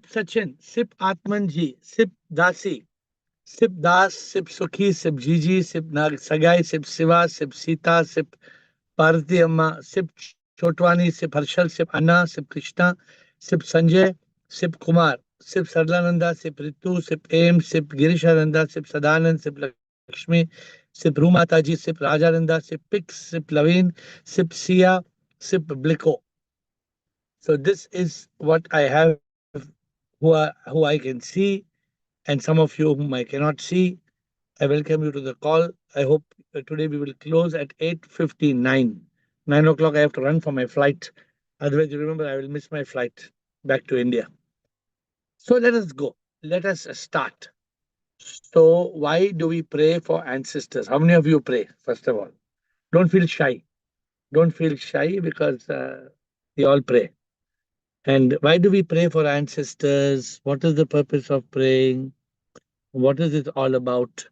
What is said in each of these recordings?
Sachin, Sip Atmanji, Sip Dasi, Sip Das, Sip Sukhi, Sip Gigi, Sip Nag Sagai, Sip Siva, Sip Sita, Sip Parvati Amma, Sip Chotwani, Sip Harshal, Sip Anna, Sip Krishna, Sip Sanjay, Sip Kumar, Sip Sarlananda, Sip Ritu, Sip Aim, Sip Girisharanda, Sip Sadanand, Sip Lakshmi, Sip Rumataji, Sip Rajaranda, Sip Pix, Sip Laveen, Sip Sia, Sip Bliko. So this is what I have, who I can see, and some of you whom I cannot see. I welcome you to the call. I hope today we will close at 8:59. 9 o'clock I have to run for my flight. Otherwise, you remember, I will miss my flight back to India. So let us go. Let us start. So why do we pray for ancestors? How many of you pray, first of all? Don't feel shy. Don't feel shy because we all pray. And why do we pray for ancestors? What is the purpose of praying? What is it all about?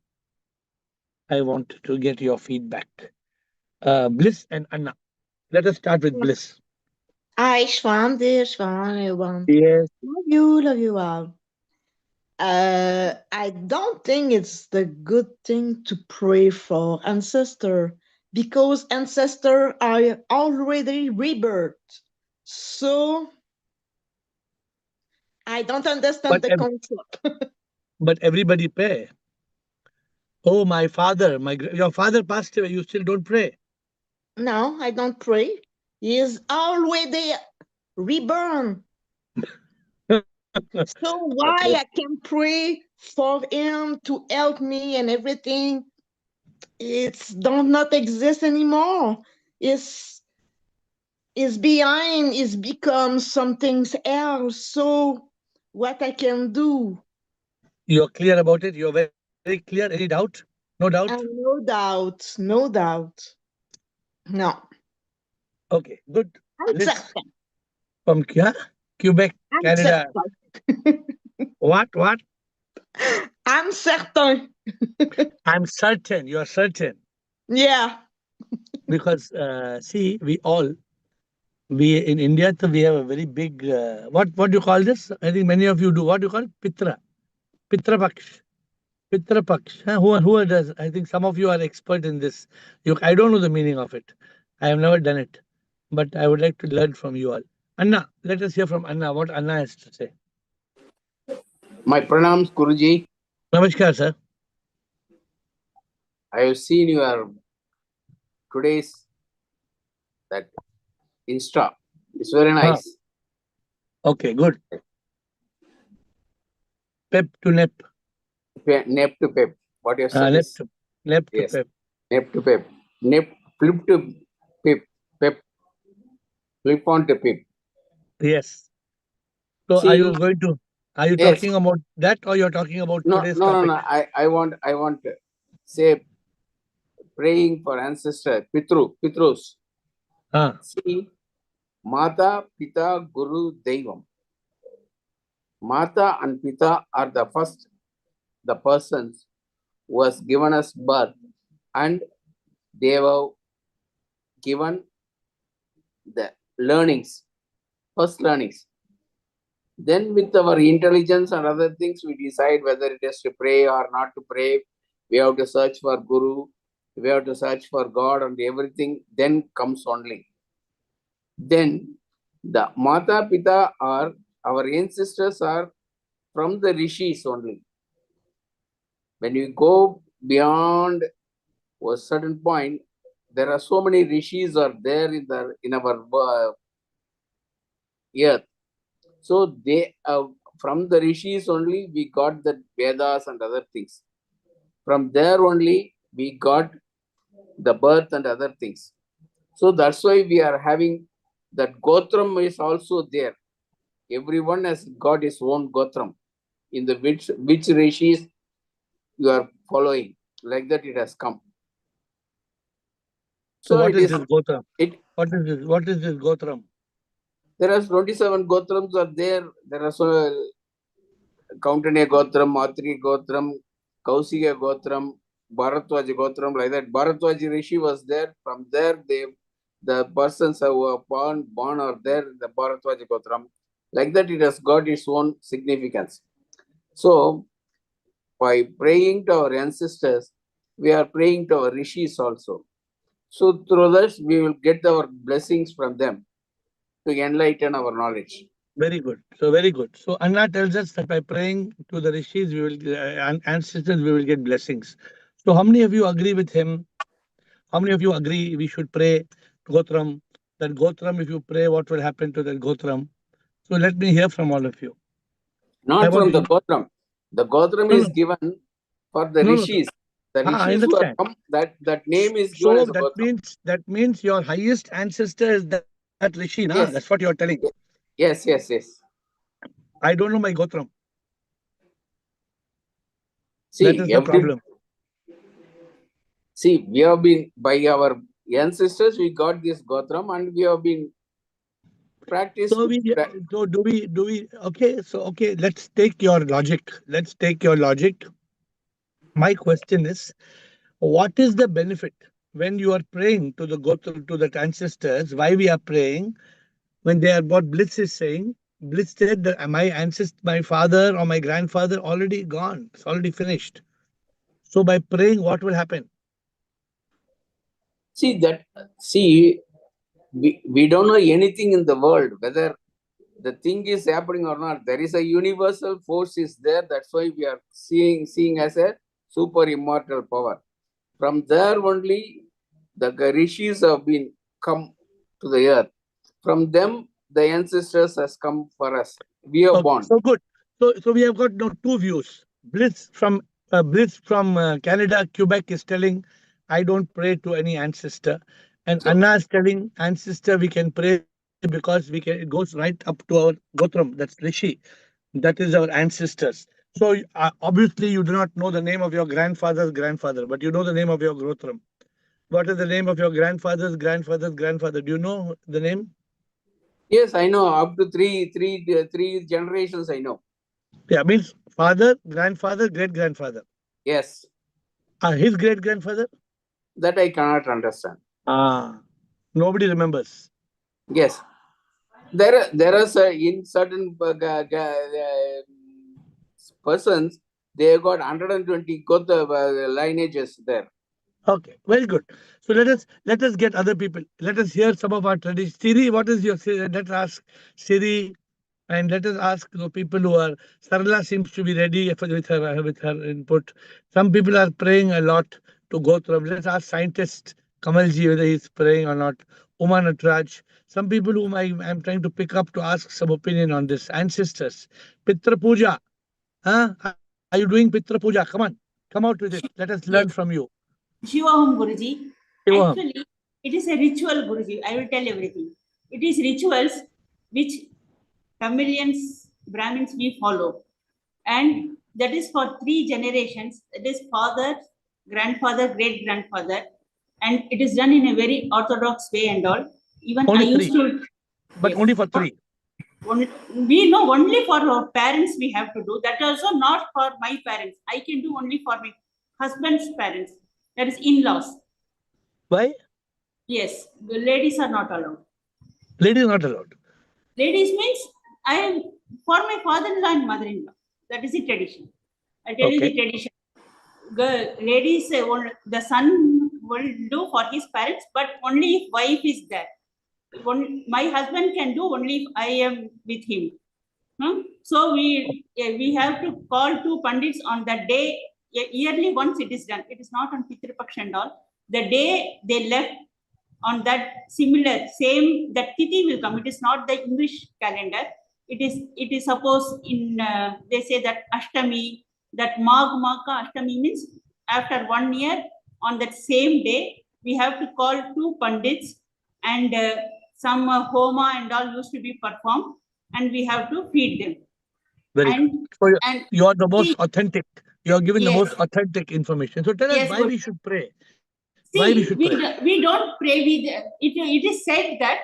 I want to get your feedback. Bliss and Anna. Let us start with Bliss. Hi, Shwan, dear Shwan, everyone. Yes. Love you all. I don't think it's the good thing to pray for ancestor because ancestor are already rebirth. So I don't understand But the concept. but everybody pray. Oh, my father, your father passed away. You still don't pray. No, I don't pray. He is already reborn. So why Okay. I can pray for him to help me and everything? It's don't not exist anymore. It's is behind. It's become something else. So what I can do? You're clear about it. You're very clear. Any doubt? No doubt. No doubt, no doubt. No, Okay. Good. I'm Let's certain. from Quebec, I'm Canada. certain. What? I'm certain. I'm certain. You're certain Yeah. because see, we in India, so we have a very big what do you call this? I think many of you do. What do you call it? Pitra Paksh. Pitra Paksh. Huh? Who does? I think some of you are expert in this. I don't know the meaning of it. I have never done it, but I would like to learn from you all. Anna, let us hear from Anna. What Anna has to say. My pranams, Guruji. Namaskar, sir. I have seen your today's that Insta. It's very Huh. nice. Okay, good. Pep to nep. Nep to pep. What you have said Nep is to nep to yes. pep. Nep to pep. Nep flip to pep. Pep flip on to pep. Yes. So See, are you yes. talking about that or you're talking about No, today's no, no, topic? no. I want to say praying for ancestor, Pitrus. Huh. See, Mata, Pita, Guru, Devam. Mata and Pita are the persons who has given us birth, and they have given the learnings, first learnings. Then with our intelligence and other things, we decide whether it is to pray or not to pray. We have to search for Guru, we have to search for God and everything, then comes only. Then the Mata Pita are our ancestors are from the rishis only. When you go beyond a certain point, there are so many rishis are there in our earth. So they from the rishis only we got the Vedas and other things. From there only we got the birth and other things. So that's why we are having that Gotram is also there. Everyone has got his own Gotram. In the which rishis you are following, like that it has come. So So what it is is this Gotram? it. What is this? What is this Gotram? There are 27 Gotrams are there. There are so Kauntanya Gotram, Matri Gotram, Kausiga Gotram, Bharatwaji Gotram, like that. Bharatwaji Rishi was there. From there, the persons who were born are there, the Bharatwaji Gotram. Like that, it has got its own significance. So, by praying to our ancestors, we are praying to our rishis also. So, through that, we will get our blessings from them to enlighten our knowledge. Very good. So very good. So Anna tells us that by praying to the rishis, we will ancestors, we will get blessings. So how many of you agree with him? How many of you agree we should pray Gotram? That Gotram, if you pray, what will happen to that Gotram? So let me hear from all of you. Not from the Gotram. The Gotram is given for the rishis. The I rishis who have understand. come, that name is given as So a Gotram. that means your highest ancestor is that rishi, na? That's Yes. what you're telling. Yes, yes, yes. I don't know my Gotram. See, That is the problem. See, we have been, by our ancestors, we got this Gotram and we have been practiced. So do we, okay, so okay, let's take your logic. Let's take your logic. My question is, what is the benefit when you are praying to the Gotra, to the ancestors? Why we are praying when they are, what Bliss is saying? Bliss said that my ancestor, my father or my grandfather already gone. It's already finished. So by praying, what will happen? See, we don't know anything in the world, whether the thing is happening or not. There is a universal force is there. That's why we are seeing as a super immortal power. From there only, the rishis have been come to the earth. From them, the ancestors has come for us. We are born. So good. So we have got now two views. Bliss from Canada, Quebec is telling, I don't pray to any ancestor, and So, Anna is telling ancestor we can pray because we can. It goes right up to our Gotram. That's Rishi. That is our ancestors. So obviously you do not know the name of your grandfather's grandfather, but you know the name of your Gotram. What is the name of your grandfather's grandfather's grandfather? Do you know the name? yes, I know. Up to three generations, I know. Yeah, means father, grandfather, great grandfather. Yes, His great grandfather? that I cannot understand. Nobody remembers. Yes, there is in certain persons, they got 120 got the lineages there. Okay, very good. So let us get other people. Let us hear some of our tradition. Siri, what is your? Let us ask Siri, and let us ask people who are. Sarla seems to be ready with her input. Some people are praying a lot to go through. Let's ask scientist Kamalji whether he's praying or not. Uma Natraj. Some people whom I'm trying to pick up to ask some opinion on this. Ancestors, Pitra Puja. Huh? Are you doing Pitra Puja? Come out with it. Let us learn from you. Shivaham Guruji. Shivaham. Actually, it is a ritual, Guruji. I will tell everything. It is rituals which Tamilians, Brahmins we follow. And that is for 3 generations. That is father, grandfather, great grandfather. And it is done in a very orthodox way and all. Even Only I used 3. to. But Yes. only for 3. We know only for our parents we have to do. That also not for my parents. I can do only for my husband's parents. That is in-laws. Why? Yes, the ladies are not allowed. Ladies not allowed. Ladies means I am for my father-in-law and mother-in-law. That is the tradition. I tell you the tradition. Ladies, the son will do for his parents, but only if wife is there. My husband can do only if I am with him. So we have to call 2 pandits on that day. Yearly once it is done. It is not on Pitru Paksha and all. The day they left on that same that tithi will come. It is not the English calendar. It is suppose in they say that Ashtami, that Maka Ashtami means after 1 year on that same day we have to call 2 pandits and some homa and all used to be performed and we have to feed them. Very good. So you are the most authentic. You are giving the most authentic information. So tell us why we should pray. Why we should pray? We don't pray. It is said that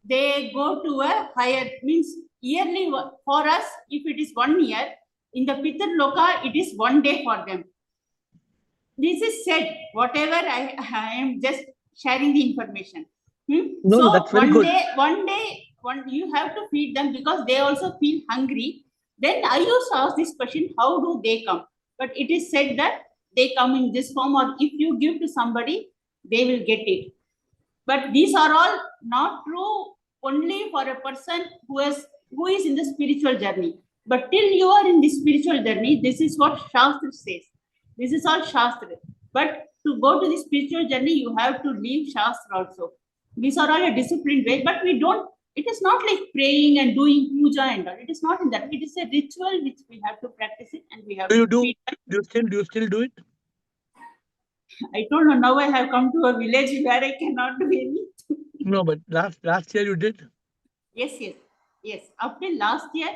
they go to a higher, means yearly for us, if it is 1 year, in the Pitar Loka, it is 1 day for them. This is said, whatever I am just sharing the information. No, So that's very good. you have to feed them because they also feel hungry. Then I used to ask this question, how do they come? But it is said that they come in this form, or if you give to somebody, they will get it. But these are all not true only for a person who is in the spiritual journey. But till you are in the spiritual journey, this is what Shastra says. This is all Shastra. But to go to the spiritual journey, you have to leave Shastra also. These are all a disciplined way, but we don't. It is not like praying and doing puja and all. It is not in that. It is a ritual which we have to practice it, and we have Do you to. do? Do you still do it? I don't know. Now I have come to a village where I cannot do anything. No, but last year you did. Yes. Up till last year,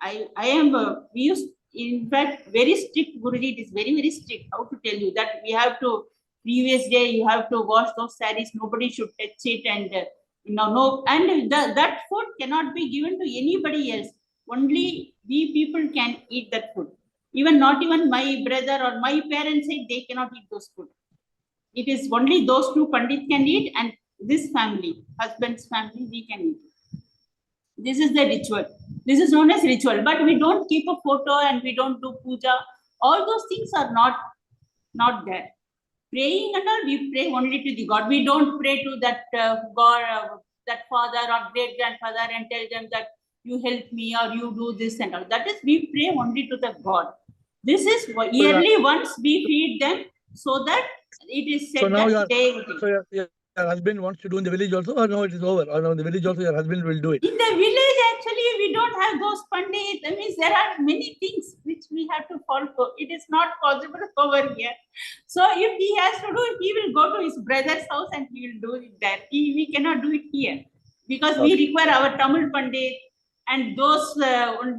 I am. We used, in fact, very strict. Guruji, it is very strict. How to tell you that we have to, previous day you have to wash those sarees. Nobody should touch it, and no, and that food cannot be given to anybody else. Only we people can eat that food. Not even my brother or my parents said they cannot eat those food. It is only those two pandits can eat, and this family, husband's family, we can eat. This is the ritual. This is known as ritual, but we don't keep a photo and we don't do puja. All those things are not there. Praying and all, we pray only to the God. We don't pray to that God, that father or great grandfather, and tell them that you help me or you do this and all. That is, we pray only to the God. This is yearly once we feed them, so that it is said So now that they will. so your husband wants to do in the village also, or no, it is over, or no, in the village also your husband will do it. In the village, actually, we don't have those pandits. That means there are many things which we have to follow. It is not possible over here. So if he has to do it, he will go to his brother's house and he will do it there. We cannot do it here because we require our Tamil pandit, and those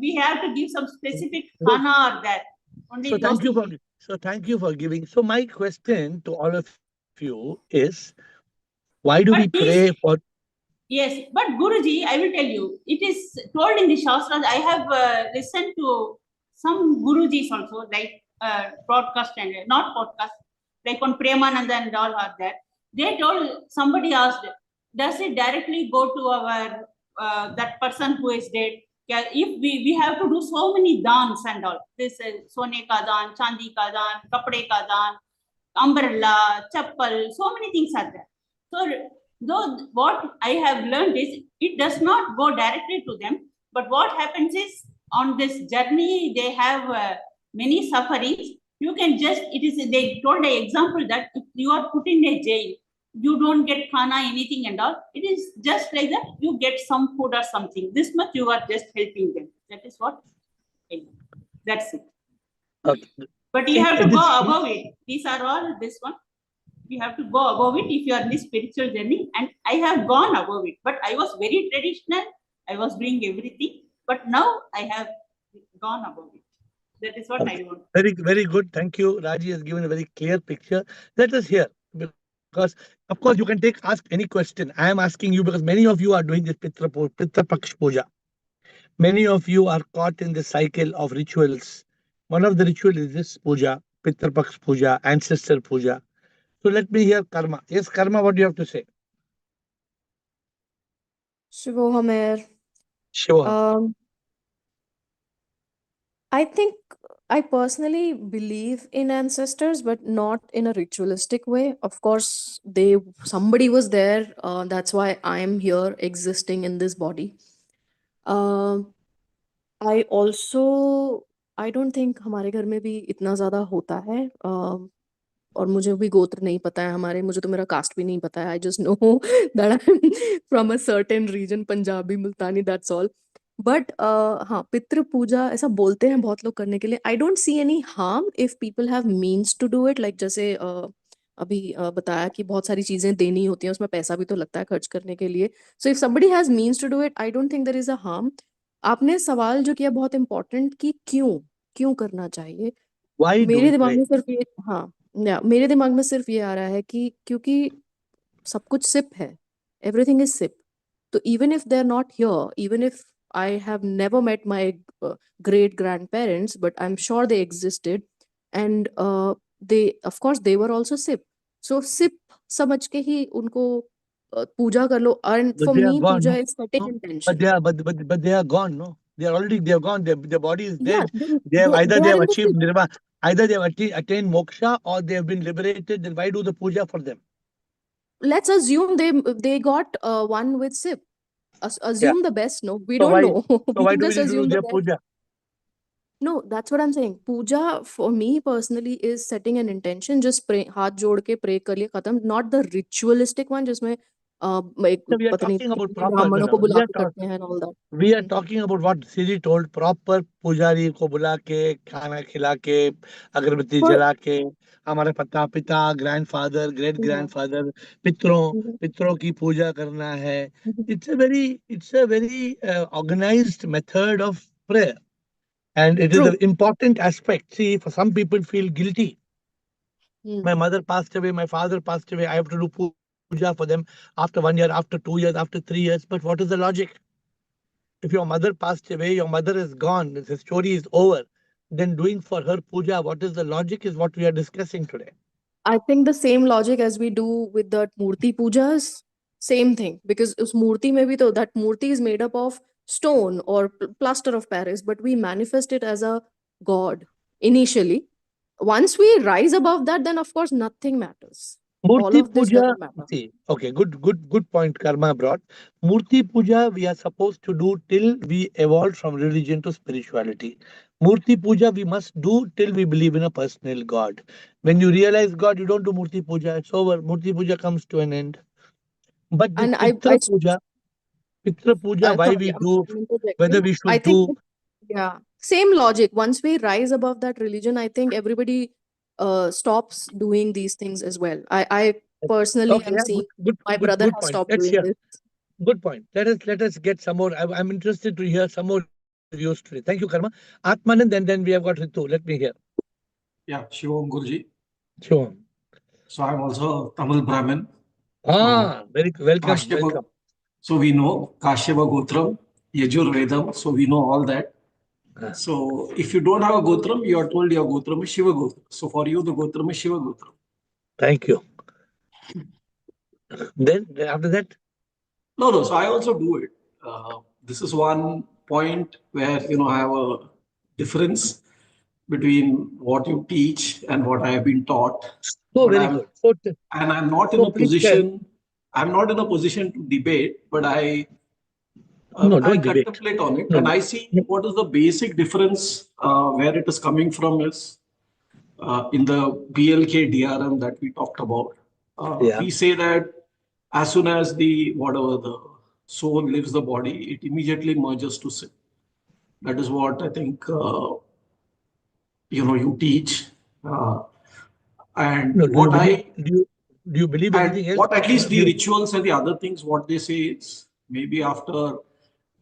we have to give some specific khana or that. Only So those thank you for giving. So my question to all of you is, why do we But pray for? Yes, but Guruji, I will tell you, it is told in the Shastras. I have listened to some Gurujis also, like broadcast and not podcast, like on Premananda and all are there. They told, somebody asked, does it directly go to our that person who is dead? If we have to do so many dans and all, this Sone ka dan, Chandi ka dan, Kapde ka dan, umbrella, chappal, so many things are there. So though what I have learned is it does not go directly to them, but what happens is on this journey they have many sufferings. You can just, it is, they told an example that if you are put in a jail, you don't get khana, anything and all. It is just like that, you get some food or something. This much you are just helping them. That is what I know. That's it. Okay. But you have to go above it. These are all this one. You have to go above it if you are in the spiritual journey. And I have gone above it. But I was very traditional. I was doing everything. But now I have gone above it. That is what I want. Very good. Thank you. Raji has given a very clear picture. Let us hear, because of course you can ask any question. I am asking you because many of you are doing this Pitra Paksh Puja. Many of you are caught in the cycle of rituals. One of the rituals is this puja, Pitra Paksh Puja, ancestor puja. So let me hear Karma. Yes, Karma, what do you have to say? Shivoham AiR. Sure. I think I personally believe in ancestors, but not in a ritualistic way. Of course, somebody was there. That's why I'm here, existing in this body. I also, I don't think हमारे घर में भी इतना ज़्यादा होता है. और मुझे भी गोत्र नहीं पता है हमारे, मुझे तो मेरा कास्ट भी नहीं पता है. I just know that I'm from a certain region, Punjabi, Multani, that's all. But हाँ, पितृ पूजा ऐसा बोलते हैं बहुत लोग करने के लिए. I don't see any harm if people have means to do it. Like जैसे अभी बताया कि बहुत सारी चीजें देनी होती हैं, उसमें पैसा भी तो लगता है खर्च करने के लिए. So if somebody has means to do it, I don't think there is a harm. आपने सवाल जो किया बहुत इंपॉर्टेंट, कि क्यों क्यों करना चाहिए. मेरे दिमाग में सिर्फ ये, हाँ, मेरे दिमाग में सिर्फ ये आ रहा है कि क्योंकि सब कुछ सिप है, एवरीथिंग इज सिप. तो even if they're not here, even if I have never met my great grandparents, but I'm sure they existed, and they, of course, they were also sip. So sip समझ के ही उनको पूजा कर लो. And But for they are me, gone, puja no? is setting No, intention. but they are gone, no? They are gone. Their body is Yeah, dead. They have either they they are have in the achieved nirvana, either they have attained moksha, or they have been liberated. Then why do the puja for them? Let's assume they got one with sip. Yeah. Assume the best. No, we So don't why know. so We why can do we just need to do assume the their best. puja? No, that's what I'm saying. Puja for me personally is setting an intention. Just pray, हाथ जोड़ के pray कर लिए खत्म. Not the ritualistic one जिसमें एक So we are पता नहीं talking about कितने proper. No, ब्राह्मणों no. को बुला के करते हैं and all that. We are talking about what Siri told, proper पुजारी को बुला के खाना खिला के अगरबत्ती For जला के हमारे पिता ग्रैंडफादर ग्रेट yeah. ग्रैंडफादर पितरों Mhm. पितरों की पूजा करना है. Mhm. It's a very organized method of prayer, and it is True. an important aspect. See, for some people feel guilty. Mm. My mother passed away, my father passed away, I have to do puja for them after 1 year, after 2 years, after 3 years. But what is the logic? If your mother passed away, your mother is gone, the story is over, then doing for her puja, what is the logic is what we are discussing today. I think the same logic as we do with the murti pujas, same thing. Because उस मूर्ति में भी तो that murti is made up of stone or plaster of Paris, but we manifest it as a god initially. Once we rise above that, then of course nothing matters. All Murti of this puja, doesn't matter. see, okay, good point Karma brought. Murti puja we are supposed to do till we evolve from religion to spirituality. Murti puja we must do till we believe in a personal God. When you realize God, you don't do Murti puja, it's over. Murti puja comes to an end. But this And Pitra puja, why sorry, we do, I'm whether interjecting. we I should think, do. yeah, same logic. Once we rise above that religion, I think everybody stops doing these things as well. I personally Okay, am yeah, seeing good, my good, brother good has point. stopped Let's doing hear. this. Good point. Let us get some more. I'm interested to hear some more views today. Thank you, Karma. Atman, and then we have got Ritu. Let me hear. Yeah, Shivam Guruji. Sure. So I'm also Tamil Brahmin. Very welcome, Kashyapa, welcome. so we know Kashyapa Gotram, Yajur Vedam, so we know all that. Ah, So if you don't have a Gotram, you are told your Gotram is Shiva Gotram. So for you, the Gotram is Shiva Gotram. Thank you. Then after that, No, no. So I also do it. This is one point where I have a difference between what you teach and what I have been taught. so But very I'm good. So and I'm not in so a please tell. position. I'm not in a position to debate, but No, I don't debate. contemplate on it No, and no. I see what is the basic difference where it is coming from is in the BLK DRM that we talked about. Yeah. We say that as soon as the soul leaves the body, it immediately merges to sin. That is what I think you teach, uh, and No, what I do you believe and anything else? what at least What do the you, rituals and the other things, what they say is maybe after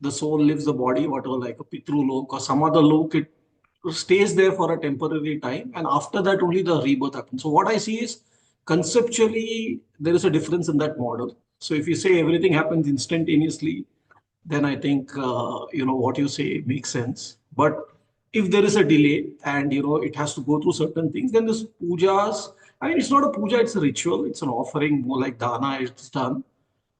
the soul leaves the body, whatever, like a Pitru lok or some other lok, it stays there for a temporary time. And after that, only the rebirth happens. So, what I see is conceptually, there is a difference in that model. So, if you say everything happens instantaneously, then I think what you say makes sense. But if there is a delay and it has to go through certain things, then this pujas. I mean, it's not a puja; it's a ritual. It's an offering, more like dana. It's done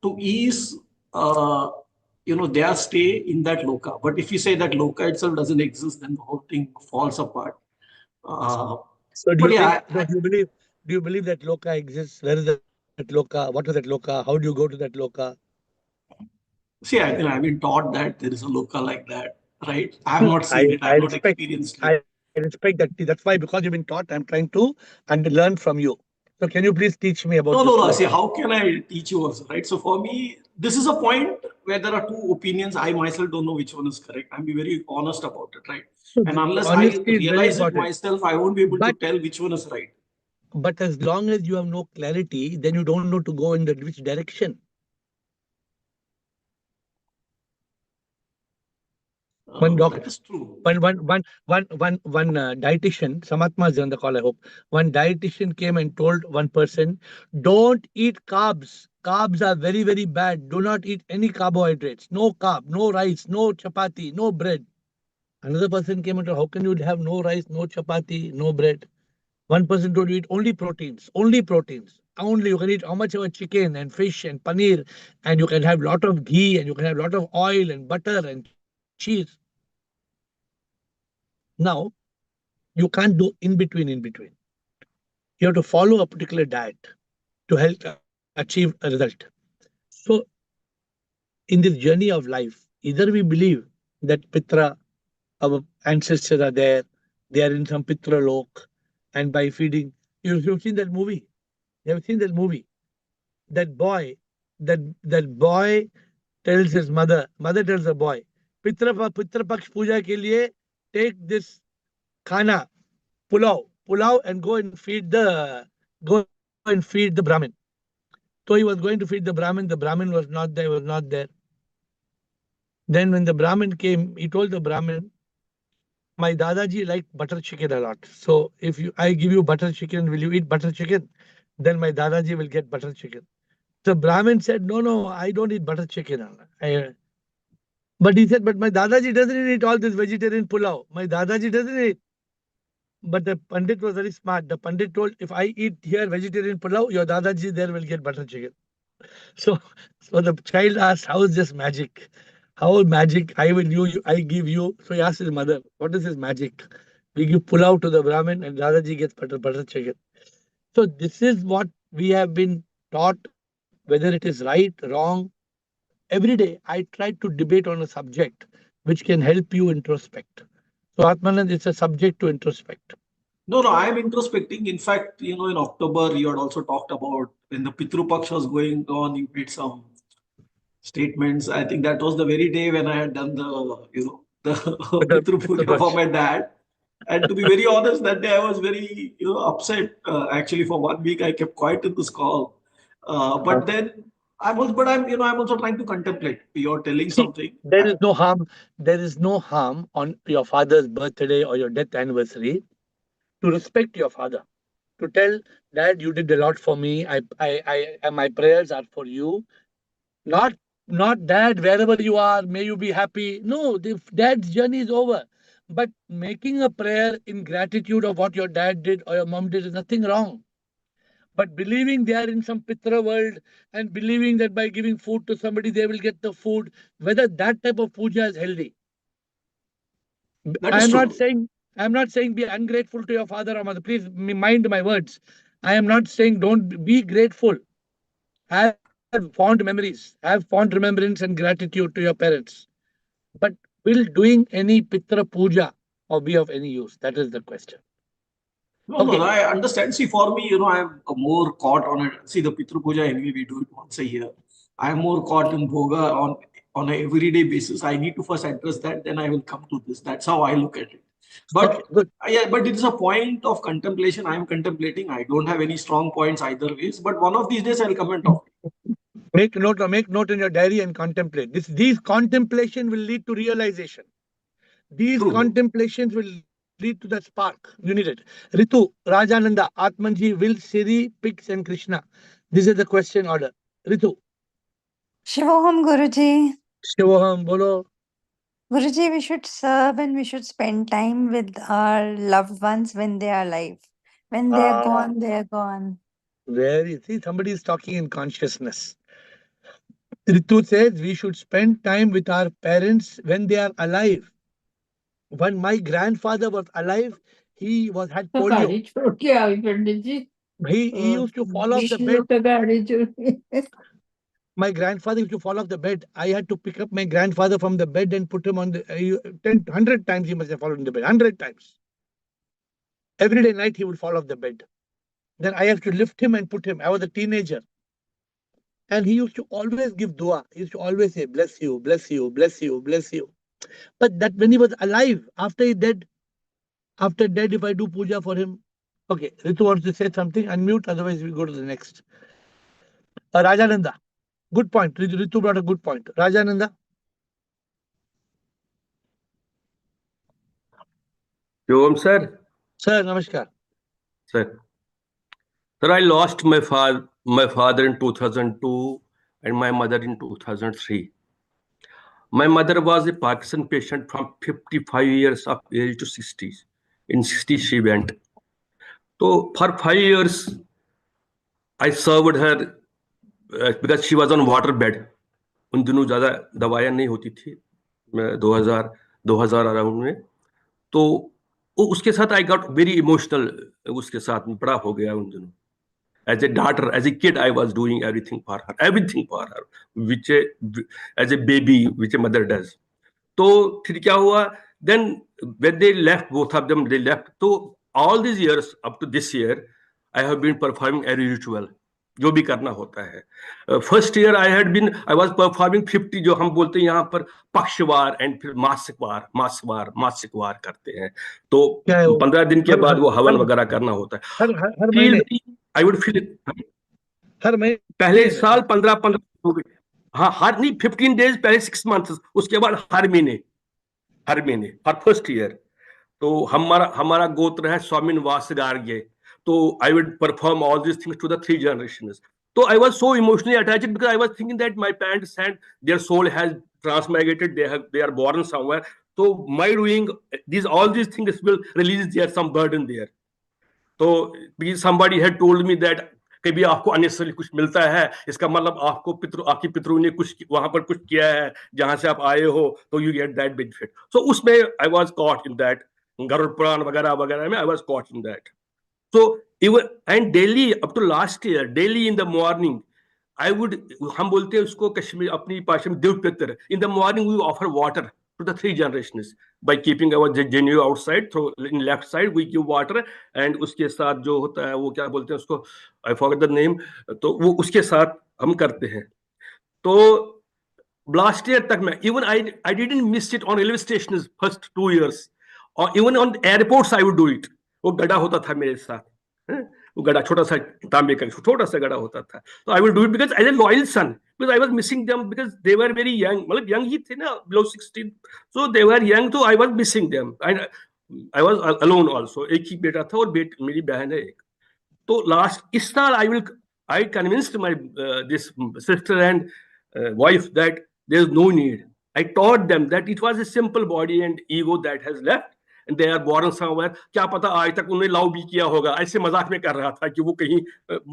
to ease their stay in that loka. But if you say that loka itself doesn't exist, then the whole thing falls apart. Uh, so do but you yeah, think? No, do you believe that loka exists? Where is that loka? What is that loka? How do you go to that loka? see, I think I've been taught that there is a loka like that, right? I have No, not seen it. I I have not respect experienced it. I respect that. That's why, because you've been taught, I'm trying to and learn from you. So can you please teach me about No, this no, no. See, loka? how can I teach you also, right? So for me, this is a point where there are two opinions. I myself don't know which one is correct. I'm be very honest about it, right? So And unless I honesty is very realize it important. myself, I won't be able to But tell which one is right. as long as you have no clarity, then you don't know to go in which direction. One That doctor, is true. one dietitian, Samatma is on the call, I hope. One dietitian came and told one person, don't eat carbs. Carbs are very, very bad. Do not eat any carbohydrates. No carb, no rice, no chapati, no bread. Another person came and told, how can you have no rice, no chapati, no bread? One person told you eat only proteins, only proteins. only. You can eat how much of chicken and fish and paneer, and you can have lot of ghee, and you can have lot of oil and butter and cheese. Now, you can't do in between. You have to follow a particular diet to help achieve a result. So, in this journey of life, either we believe that Pitra, our ancestors are there, they are in some Pitra lok, and by feeding, you've seen that movie. You have seen that movie. That boy, that boy tells his mother tells the boy, Pitra Paksh Puja ke liye, take this khana, pulao, and go and feed the Brahmin. So he was going to feed the Brahmin was not there. Then when the Brahmin came, he told the Brahmin, my Dadaji liked butter chicken a lot. So if I give you butter chicken, will you eat butter chicken? Then my Dadaji will get butter chicken. The Brahmin said, no, I don't eat butter chicken. But he said, but my Dadaji doesn't eat all this vegetarian pulao. My Dadaji doesn't eat. But the Pandit was very smart. The Pandit told, if I eat here vegetarian pulao, your Dadaji there will get butter chicken. So, so the child asked, how is this magic? How magic? I give you. So he asked his mother, what is this magic? We give pulao to the Brahmin and Dadaji gets butter chicken. So this is what we have been taught, whether it is right, wrong. Every day I try to debate on a subject which can help you introspect. So Atmanand, it's a subject to introspect. No, I'm introspecting. In fact, in October, you had also talked about when the Pitru Paksh was going on, you made some statements. I think that was the very day when I had done the Pitru Puja for my dad. And to be very honest, that day I was very, upset. Actually, for 1 week, I kept quiet in this call. But then I'm also trying to contemplate. You're telling See, something. there is no harm. There is no harm on your father's birthday or your death anniversary to respect your father. To tell Dad, you did a lot for me. And my prayers are for you. Not, not Dad, wherever you are, may you be happy. No, the Dad's journey is over. But making a prayer in gratitude of what your dad did or your mom did is nothing wrong. But believing they are in some Pitra world and believing that by giving food to somebody they will get the food, whether that type of puja is healthy. That is true. I am not saying be ungrateful to your father or mother. Please mind my words. I am not saying don't be grateful. Have fond memories, have fond remembrance and gratitude to your parents. But will doing any Pitra puja or be of any use? That is the question. No, I understand. See, for me, I'm more caught on it. See, the Pitru Puja, anyway, we do it once a year. I'm more caught in Bhoga on an everyday basis. I need to first address that, then I will come to this. That's how I look at it. But good. Yeah, but it is a point of contemplation. I'm contemplating. I don't have any strong points either ways. But one of these days, I'll come and talk. Make note in your diary and contemplate. These contemplation will lead to realization. These True. contemplations will lead to the spark. You need it. Ritu, Rajananda, Atmanji, will Siri, pigs and Krishna? This is the question order. Ritu. Shivoham Guruji. Shivoham, bolo. Guruji, we should serve and we should spend time with our loved ones when they are alive. When they are gone, they are gone. See, somebody is talking in consciousness. Ritu says we should spend time with our parents when they are alive. When my grandfather was alive, he had polio. He used to fall off the bed. My grandfather used to fall off the bed. I had to pick up my grandfather from the bed and put him on the 100 times he must have fallen in the bed. 100 times. Every day night he would fall off the bed. Then I have to lift him and put him. I was a teenager. And he used to always give dua. He used to always say, bless you, bless you, bless you, bless you. But that when he was alive, after dead, if I do puja for him. Okay, Ritu wants to say something. Unmute, otherwise we go to the next. Rajananda. Good point. Ritu brought a good point. Rajananda. Shivam sir. Sir, namaskar. Sir, I lost my father in 2002 and my mother in 2003. My mother was a Parkinson patient from 55 years of age to 60s. In 60s, she went. So for 5 years, I served her because she was on water bed. उन दिनों ज्यादा दवाइयां नहीं होती थी, 2000 around में। तो उसके साथ आई गॉट वेरी इमोशनल, उसके साथ में बड़ा हो गया उन दिनों। As a daughter, as a kid, I was doing everything for her, which as a baby, which a mother does. तो फिर क्या हुआ? Then when they left, both of them, they left. तो all these years up to this year, I have been performing a ritual, जो भी करना होता है। First year I was performing 50, जो हम बोलते हैं यहाँ पर पक्षवार, एंड फिर मासिकवार करते हैं। तो क्या है वो? 15 दिन के हर बाद वो हवन हर वगैरह करना होता है। हर हर महीने आई वुड फील हर महीने पहले में साल 15 हो गए। हाँ, हर नहीं, 15 डेज पहले 6 मंथ्स, उसके बाद हर महीने हर फर्स्ट ईयर। तो हमारा गोत्र है स्वामिन वासगार्गे। तो I would perform all this things to the 3 generations. So I was so emotionally attached because I was thinking that my parents and their soul has transmigrated. They are born somewhere. So my doing all these things will release their some burden there. तो somebody had told me that कभी आपको unnecessary कुछ मिलता है, इसका मतलब आपकी पितरों ने कुछ वहां पर कुछ किया है जहां से आप आए हो, तो you get that benefit. So उसमें I was caught in that, Garuda Purana वगैरह वगैरह में I was caught in that. So even and daily up to last year, daily in the morning, I would, हम बोलते हैं उसको कश्मीर अपनी भाषा में देव पितर। In the morning we offer water to the 3 generations by keeping our genu outside. So in left side we give water, and उसके साथ जो होता है वो क्या बोलते हैं उसको, I forget the name, तो वो उसके साथ हम करते हैं। तो लास्ट ईयर तक मैं even I didn't miss it on railway station first 2 years, और even on airports I would do it. वो गड़ा होता था मेरे साथ, वो गड़ा छोटा सा तांबे का छोटा सा गड़ा होता था। तो I will do it because as a loyal son, because I was missing them, because they were very young, मतलब यंग ही थे ना, below 16, so they were young, तो I was missing them. I was alone also, एक ही बेटा था और मेरी बहन है एक। तो लास्ट इस साल I convinced my this sister and wife that there is no need. I taught them that it was a simple body and ego that has left, and they are born somewhere. क्या पता आज तक उन्हें love भी किया होगा, ऐसे मजाक में कर रहा था कि वो कहीं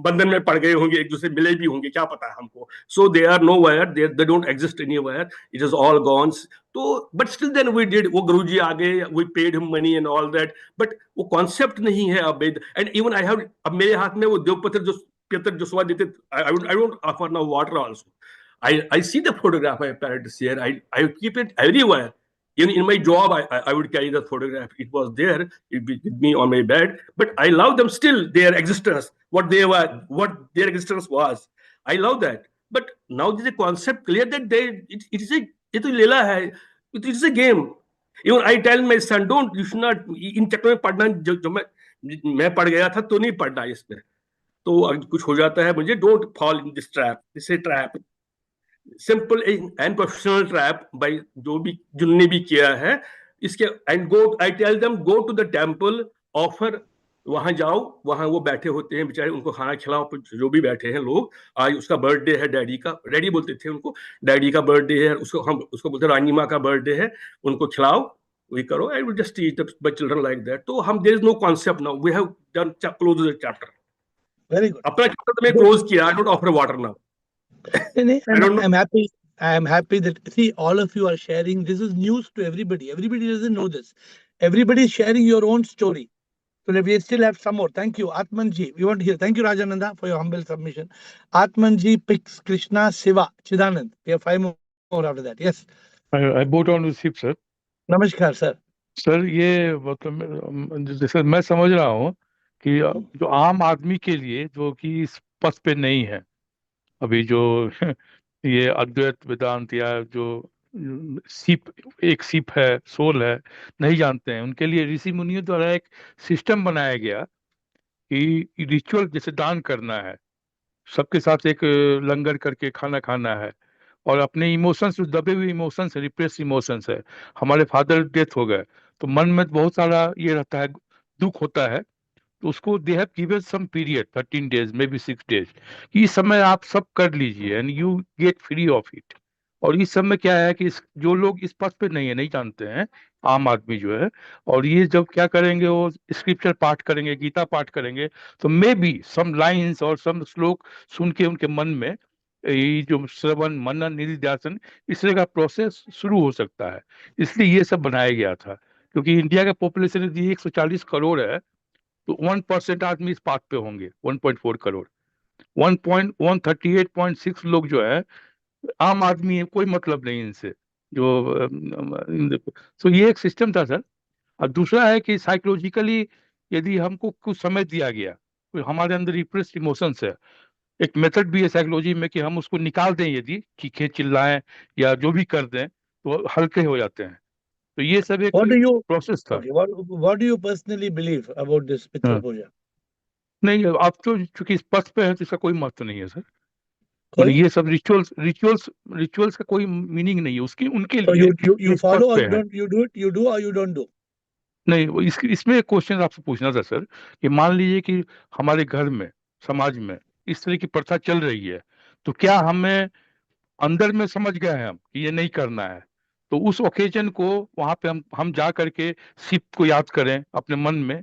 बंधन में पड़ गए होंगे, एक दूसरे मिले भी होंगे, क्या पता हमको। So they are nowhere, they don't exist anywhere, it is all gone. तो but still then we did, वो गुरुजी आ गए, we paid him money and all that, but वो कॉन्सेप्ट नहीं है अब। एंड इवन आई हैव, अब मेरे हाथ में वो देवपत्र जो Peter Joshua did it. I don't offer now water also. I see the photograph of my parents here. I keep it everywhere. In my job, I would carry the photograph. It was there with me on my bed. But I love them still, their existence, what they were, what their existence was. I love that. But now there's a concept clear that it is a लीला है. It is a game. Even I tell my son, don't, you should not, इन चक्कर में पढ़ना, जो मैं पढ़ गया था, तो नहीं पढ़ना इसमें। तो अगर कुछ हो जाता है मुझे, don't fall in this trap, this trap, simple and professional trap by जो भी जिनने भी किया है इसके। And go, I tell them, go to the temple, offer, वहां जाओ, वहां वो बैठे होते हैं बेचारे, उनको खाना खिलाओ, जो भी बैठे हैं लोग। आज उसका बर्थडे है, डैडी का, डैडी बोलते थे उनको, डैडी का बर्थडे है, हम उसको बोलते हैं रानी माँ का बर्थडे है, उनको खिलाओ, वही करो। I will just teach the children like that. तो हम, there is no concept now, we have done close the chapter. Very good. अपना चैप्टर तो मैं क्लोज किया, I don't offer water now. I don't know. I'm happy. I am happy that, see, all of you are sharing. This is news to everybody. Everybody doesn't know this. Everybody is sharing your own story. So we still have some more. Thank you, Atmanji. We want to hear. Thank you, Rajananda, for your humble submission. Atmanji picks Krishna, Shiva, Chidanand. We have 5 more after that. Yes. I boat on with ship, sir. Namaskar, sir. Sir ये मतलब जैसे मैं समझ रहा हूँ कि जो आम आदमी के लिए जो कि इस पथ पे नहीं है अभी, जो ये अद्वैत वेदांत या जो एक सीप है, सोल है, नहीं जानते हैं, उनके लिए ऋषि मुनियों द्वारा एक सिस्टम बनाया गया कि रिचुअल जैसे दान करना है, सबके साथ एक लंगर करके खाना खाना है, और अपने इमोशंस, जो दबे हुए इमोशंस है, रिप्रेस इमोशंस है। हमारे फादर डेथ हो गए तो मन में बहुत सारा ये रहता है, दुख होता है, तो उसको they have given some period 13 days, may be 6 days, कि इस समय आप सब कर लीजिए and you get free of it. और इस समय क्या है कि जो लोग इस पथ पे नहीं है, नहीं जानते हैं, आम आदमी जो है। और ये जब क्या करेंगे, वो स्क्रिप्चर पाठ करेंगे, गीता पाठ करेंगे, तो मे बी सम लाइंस और सम श्लोक सुन के उनके मन में ये जो श्रवण मनन निधिध्यासन इस तरह का प्रोसेस शुरू हो सकता है। इसलिए ये सब बनाया गया था, क्योंकि इंडिया का पॉपुलेशन यदि 140 करोड़ है, तो 1% आदमी इस पाथ पे होंगे, 1.4 करोड़। 138.6 लोग जो है आम आदमी है, कोई मतलब नहीं इनसे, जो तो ये एक सिस्टम था सर। और दूसरा है कि साइकोलॉजिकली यदि हमको कुछ समय दिया गया, तो हमारे अंदर रिप्रेस्ड इमोशंस है, एक मेथड भी है साइकोलॉजी में कि हम उसको निकाल दें, यदि चीखें चिल्लाएं या जो भी कर दें, तो हल्के हो जाते हैं। तो ये सब एक What do you प्रोसेस था। okay? What do you personally believe about this Pitra हाँ। Puja? नहीं, आप तो चूंकि इस पथ पे है तो इसका कोई महत्व नहीं है सर। मतलब कोई ये सब रिचुअल्स रिचुअल्स रिचुअल्स का कोई मीनिंग नहीं है उसकी, उनके so लिए you इस पथ follow or पे you है। don't, you do it, you do or you don't do? नहीं, इसमें एक क्वेश्चन आपसे पूछना था सर, कि मान लीजिए कि हमारे घर में, समाज में इस तरह की प्रथा चल रही है, तो क्या हमें अंदर में समझ गए हैं हम कि ये नहीं करना है, तो उस ओकेजन को वहां पे हम जा करके शिव को याद करें अपने मन में,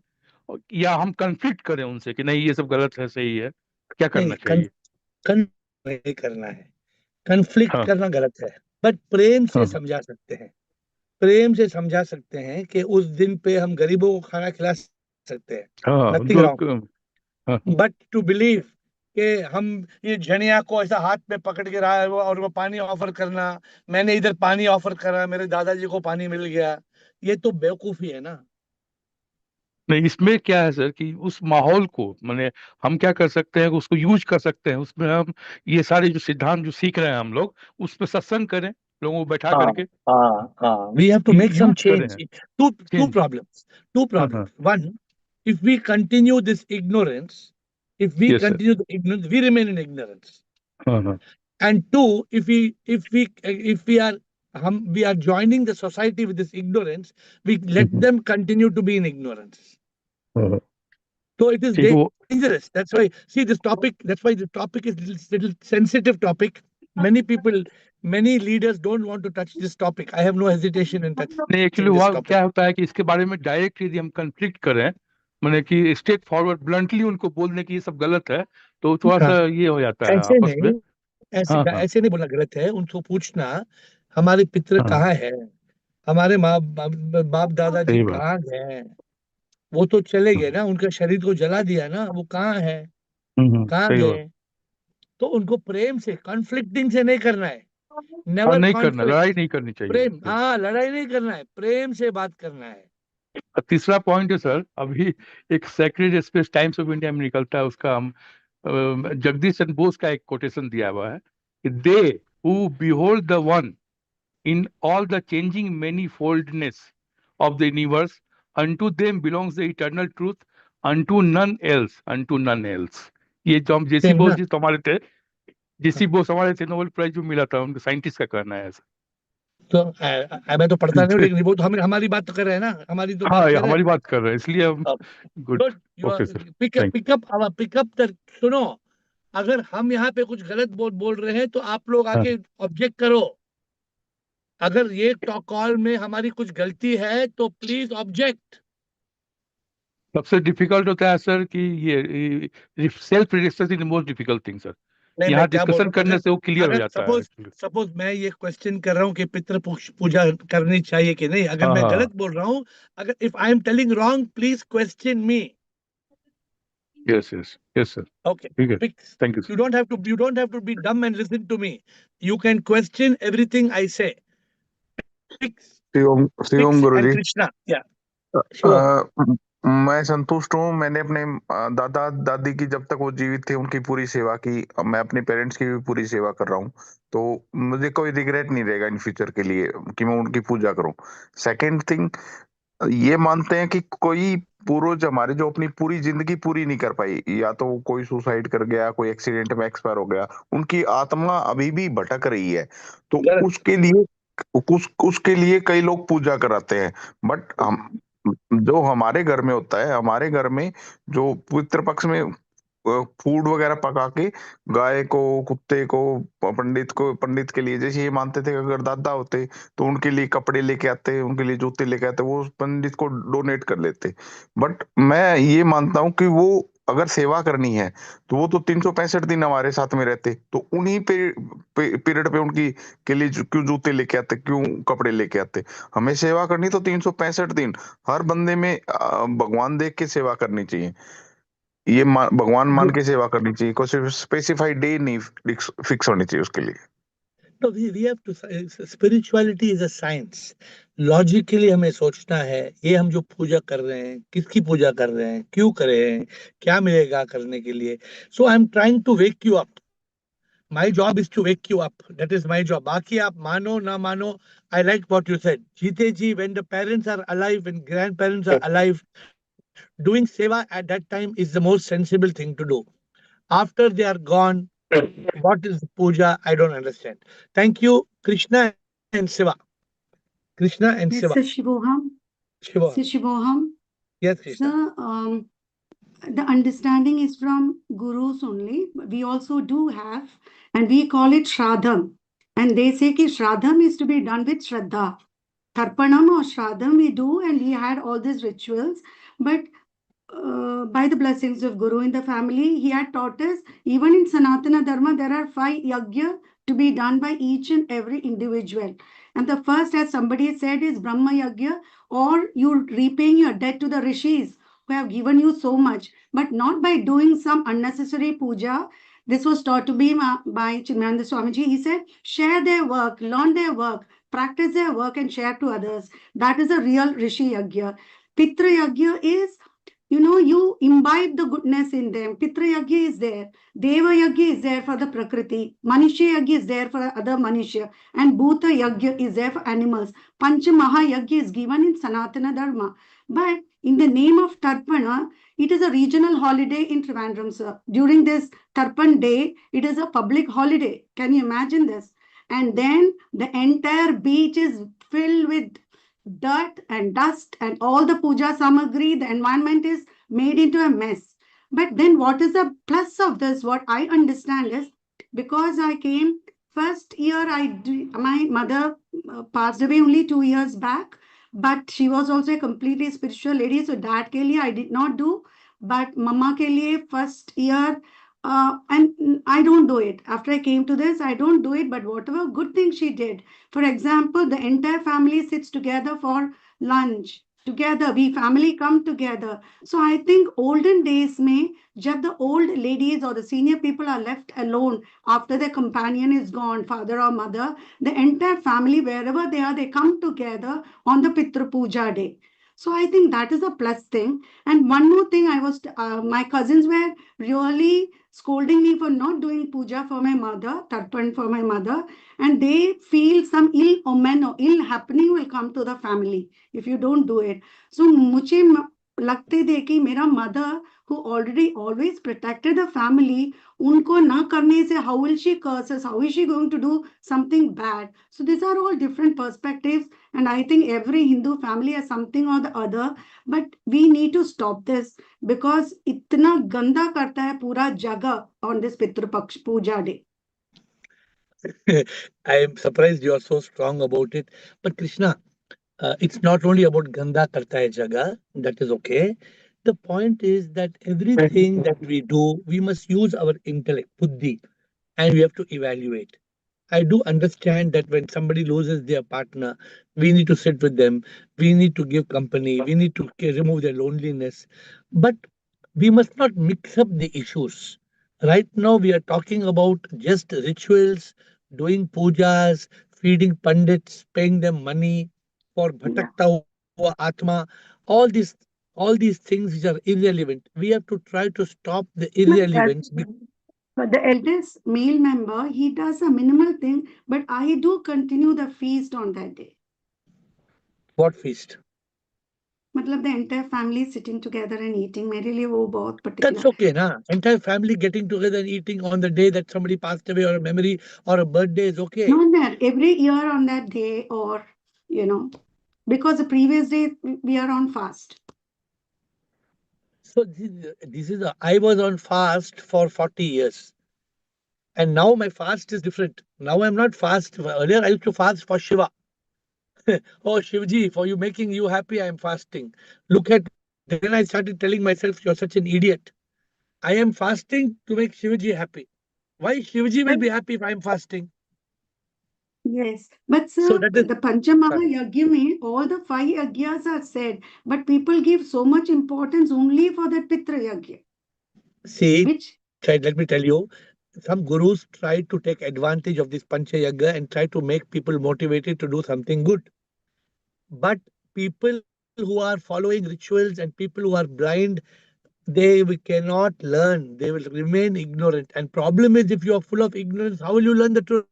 या हम कन्फ्लिक्ट करें उनसे कि नहीं ये सब गलत है, सही है, क्या नहीं करना नहीं, चाहिए? नहीं करना है। कन्फ्लिक्ट हाँ करना गलत है, बट प्रेम से हाँ समझा सकते हैं। प्रेम से समझा सकते हैं कि उस दिन पे हम गरीबों को खाना खिला सकते हैं। हाँ नथिंग जो रॉन्ग, हाँ बट टू बिलीव कि हम ये जनिया को ऐसा हाथ में पकड़ के रहा है और वो पानी ऑफर करना, मैंने इधर पानी ऑफर करा, मेरे दादाजी को पानी मिल गया, ये तो बेवकूफी है ना। नहीं, इसमें क्या है सर कि उस माहौल को माने हम क्या कर सकते हैं, उसको यूज कर सकते हैं, उसमें हम ये सारे जो सिद्धांत जो सीख रहे हैं हम लोग, उस पर सत्संग करें, लोगों को बैठा हाँ करके हाँ, we have to make some use करें। Change. To change. Problems, to हाँ हाँ। Problems. One, if we continue this ignorance, if we yes sir. continue the ignorance, we remain in ignorance. हाँ हाँ। And two, if we are we are joining the society with this ignorance, we let hmm, them continue to be in ignorance. हाँ, हाँ। So it is एक वो dangerous. That's why, see, this topic, that's why the topic is little sensitive topic. Many people, many leaders don't want to touch this topic. I have no hesitation in नहीं, actually touching this हुआ topic. क्या होता है कि इसके बारे में direct यदि हम कंफ्लिक्ट करें, माने कि स्ट्रेट फॉरवर्ड ब्लंटली उनको बोलने की ये सब गलत है, तो थोड़ा हाँ, सा ये हो जाता है ऐसे आपस में। नहीं, ऐसे हाँ हाँ ऐसे नहीं बोलना गलत है। उनको पूछना हमारे पितृ हाँ। कहाँ है, हमारे बाप दादाजी सही बात। कहाँ गए, वो तो चले गए हम्म ना, उनके शरीर को जला दिया ना, वो कहाँ है, कहाँ सही बात। गए। तो उनको प्रेम से, कॉन्फ्लिक्टिंग से नहीं करना है। हाँ, नेवर नहीं करना, लड़ाई कॉन्फ्लिक्ट। नहीं करनी चाहिए। प्रेम, हाँ, लड़ाई नहीं करना है, प्रेम से बात करना है। तीसरा पॉइंट है सर, अभी एक sacred space times of India में निकलता है, उसका हम जगदीश चंद्र बोस का एक कोटेशन दिया हुआ है कि they who behold the one in all the changing manifoldness of the universe, unto them belongs the eternal truth, unto none else। ये जो हम जेसी सेम बोस ना। जी तो हमारे थे, जेसी हाँ, बोस हमारे थे, नोबेल प्राइज जो मिला था उनको, साइंटिस्ट का कहना है ऐसा। तो मैं तो पढ़ता नहीं हूँ, लेकिन वो तो हमारी बात तो कर रहे हैं ना, हमारी तो हाँ, बात ये कर रहे हमारी हैं। बात कर रहे हैं, इसलिए हम good. Good, you are okay sir, thank pickup the, सुनो, अगर हम यहाँ पे कुछ गलत बोल रहे हैं तो आप लोग यू। आके ऑब्जेक्ट करो। अगर ये टॉक कॉल में हमारी कुछ गलती है तो प्लीज ऑब्जेक्ट। सबसे डिफिकल्ट होता है सर कि ये self rejection is the most difficult thing sir. नहीं, मैं यहाँ क्या बोल डिस्कशन रहा हूँ, करने अगर से वो क्लियर हो अगर जाता है सपोज एक्चुअली। सपोज मैं ये क्वेश्चन कर रहा हूँ कि पूजा करनी चाहिए कि नहीं, अगर हाँ मैं हाँ। गलत बोल रहा हूँ, अगर if I am telling wrong, please question me. Yes yes yes sir. Okay, ठीक है, fix. Thank you sir. You don't have to be dumb and listen to me. You can question everything I say. Fix, Shivam Shivam fix Guru and ji. Krishna. Yeah, Shivam. मैं संतुष्ट हूँ। मैंने अपने दादा दादी की, जब तक वो जीवित थे, उनकी पूरी सेवा की। अब मैं अपने पेरेंट्स की भी पूरी सेवा कर रहा हूँ, तो मुझे कोई रिग्रेट नहीं रहेगा इन फ्यूचर के लिए कि मैं उनकी पूजा करूँ। सेकंड थिंग, ये मानते हैं कि कोई पूर्वज हमारे जो अपनी पूरी जिंदगी पूरी नहीं कर पाई, या तो कोई सुसाइड कर गया, कोई एक्सीडेंट में एक्सपायर हो गया, उनकी आत्मा अभी भी भटक रही है, तो गलत। उसके लिए कई लोग पूजा कराते हैं। बट हम, जो हमारे घर में होता है, हमारे घर में जो पितृ पक्ष में फूड वगैरह पका के गाय को, कुत्ते को, पंडित के लिए, जैसे ये मानते थे कि अगर दादा होते तो उनके लिए कपड़े लेके आते, उनके लिए जूते लेके आते, वो पंडित को डोनेट कर लेते। बट मैं ये मानता हूँ कि वो अगर सेवा करनी है तो वो तो 365 दिन हमारे साथ में रहते, तो उन्हीं पीरियड पे उनकी के लिए क्यों जूते लेके आते, क्यों कपड़े लेके आते? हमें सेवा करनी तो 365 दिन हर बंदे में भगवान देख के सेवा करनी चाहिए। ये भगवान मान के सेवा करनी चाहिए, कोई सिर्फ स्पेसिफाइड डे नहीं फिक्स होनी चाहिए उसके लिए। No, we have to. Spirituality is a science. Logically हमें सोचना है, ये हम जो पूजा कर रहे हैं, किसकी पूजा कर रहे हैं, क्यों कर रहे हैं, क्या मिलेगा करने के लिए. So I am trying to wake you up. My job is to wake you up. That is my job. बाकी आप मानो ना मानो. I like what you said, जीते जी. When the parents are alive, when grandparents are alive, doing seva at that time is the most sensible thing to do. After they are gone, what is puja? I don't understand. Thank you, Krishna and Shiva. Krishna and Yes, Shiva. Sir Shivoham. Shiva. Sir Shivoham. Yes, Krishna. Sir, the understanding is from gurus only. We also do have, and we call it Shradham. And they say that Shradham is to be done with Shraddha. Tarpanam or Shradham we do, and we had all these rituals. But by the blessings of Guru in the family, he had taught us, even in Sanatana Dharma, there are 5 yajna to be done by each and every individual. And the first, as somebody said, is Brahma Yajna, or you repaying your debt to the rishis who have given you so much, but not by doing some unnecessary puja. This was taught to me by Chinmaya Swamiji. He said, share their work, learn their work, practice their work, and share to others. That is a real Rishi Yajna. Pitra Yajna is, you imbibe the goodness in them. Pitra Yajna is there. Deva Yajna is there for the Prakriti. Manishya Yajna is there for other Manishya. And Bhuta Yajna is there for animals. Pancha Maha Yajna is given in Sanatana Dharma. But in the name of Tarpana, it is a regional holiday in Trivandrum, sir. During this Tarpan day, it is a public holiday. Can you imagine this? And then the entire beach is filled with dirt and dust and all the puja samagri, the environment is made into a mess. But then what is the plus of this? What I understand is, because I came first year, my mother passed away only 2 years back, but she was also a completely spiritual lady. So dad ke liye I did not do, but mama ke liye first year, and I don't do it. After I came to this, I don't do it. But whatever good thing she did, for example, the entire family sits together for lunch. Together, we family come together. So I think olden days में जब the old ladies or the senior people are left alone after their companion is gone, father or mother, the entire family, wherever they are, they come together on the Pitra Puja day. So I think that is a plus thing. And one more thing, my cousins were really scolding me for not doing puja for my mother, tarpan for my mother, and they feel some ill omen or ill happening will come to the family if you don't do it. So मुझे लगते थे कि मेरा mother who already always protected the family, उनको ना करने से how will she curse us? How is she going to do something bad? So these are all different perspectives, and I think every Hindu family has something or the other, but we need to stop this because इतना गंदा करता है पूरा जगह on this Pitrupaksha Puja day. I am surprised you are so strong about it. But Krishna, it's not only about ganda karta hai jaga. That is okay. The point is that everything that we do, we must use our intellect, buddhi, and we have to evaluate. I do understand that when somebody loses their partner, we need to sit with them, we need to give company, we need to remove their loneliness. But we must not mix up the issues. Right now, we are talking about just rituals, doing pujas, feeding pandits, paying them money for bhatakta hua atma, all these all these things which are irrelevant. We have to try to stop the irrelevance. But the eldest male member, he does a minimal thing, but I do continue the feast on that day. What feast? मतलब the entire family sitting together and eating. मेरे लिए वो बहुत particular. That's okay, na? Entire family getting together and eating on the day that somebody passed away, or a memory or a birthday is okay. Not that every year on that day, or because the previous day we are on fast. So I was on fast for 40 years. And now my fast is different. Now I'm not fast. Earlier I used to fast for Shiva. Oh, Shivji, for you making you happy, I am fasting. Look at, then I started telling myself, you're such an idiot. I am fasting to make Shivji happy. Why Shivji will But be happy if I am fasting? yes, but So sir, that is, the Panchamaha sorry. Yajna, all the 5 yagyas are said, but people give so much importance only for the Pitra Yajna, See, which let me tell you, some gurus try to take advantage of this Pancha Yagga and try to make people motivated to do something good. But people who are following rituals and people who are blind, cannot learn. They will remain ignorant. And problem is, if you are full of ignorance, how will you learn the truth?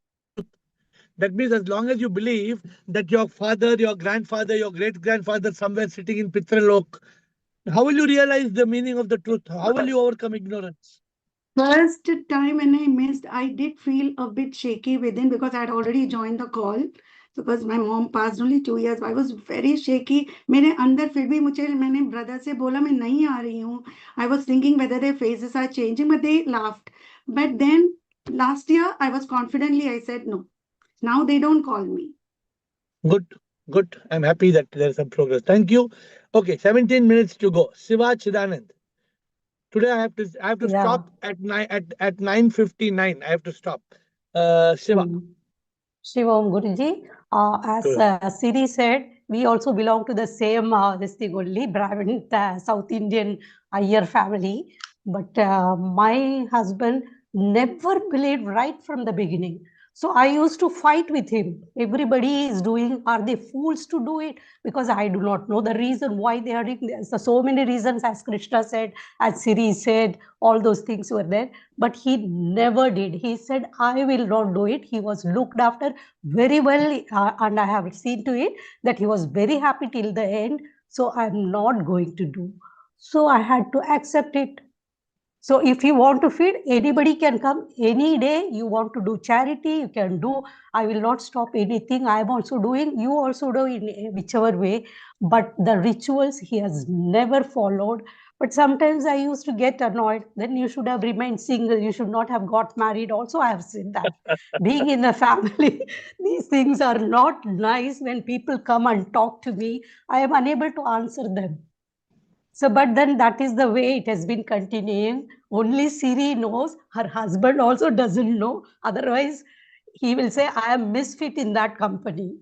That means as long as you believe that your father, your grandfather, your great grandfather somewhere sitting in Pitralok, how will you realize the meaning of the truth? How will you overcome ignorance? first time when I missed, I did feel a bit shaky within because I had already joined the call. So because my mom passed only 2 years, I was very shaky. मेरे अंदर फिर भी मुझे मैंने brother से बोला मैं नहीं आ रही हूँ. I was thinking whether their faces are changing, but they laughed. But then last year I was confidently I said no. Now they don't call me. Good, good. I'm happy that there's some progress. Thank you. Okay, 17 minutes to go. Siva Chidanand. Today I have to Yeah. stop at 9:59. I have to stop. Siva. Shivam Guruji, as Good. Siri said, we also belong to the same this thing only, Brahmin, South Indian AiR family. But my husband never believed right from the beginning. So I used to fight with him. Everybody is doing, are they fools to do it? Because I do not know the reason why they are doing this. So many reasons, as Krishna said, as Siri said, all those things were there. But he never did. He said, I will not do it. He was looked after very well, and I have seen to it that he was very happy till the end. So I'm not going to do. So I had to accept it. So if you want to feed, anybody can come any day. You want to do charity, you can do. I will not stop anything. I am also doing, you also do in whichever way. But the rituals he has never followed. But sometimes I used to get annoyed. Then you should have remained single. You should not have got married. Also, I have said that. Being in a family, these things are not nice. When people come and talk to me, I am unable to answer them. So, but then that is the way it has been continuing. Only Siri knows, her husband also doesn't know. Otherwise, he will say, I am misfit in that company.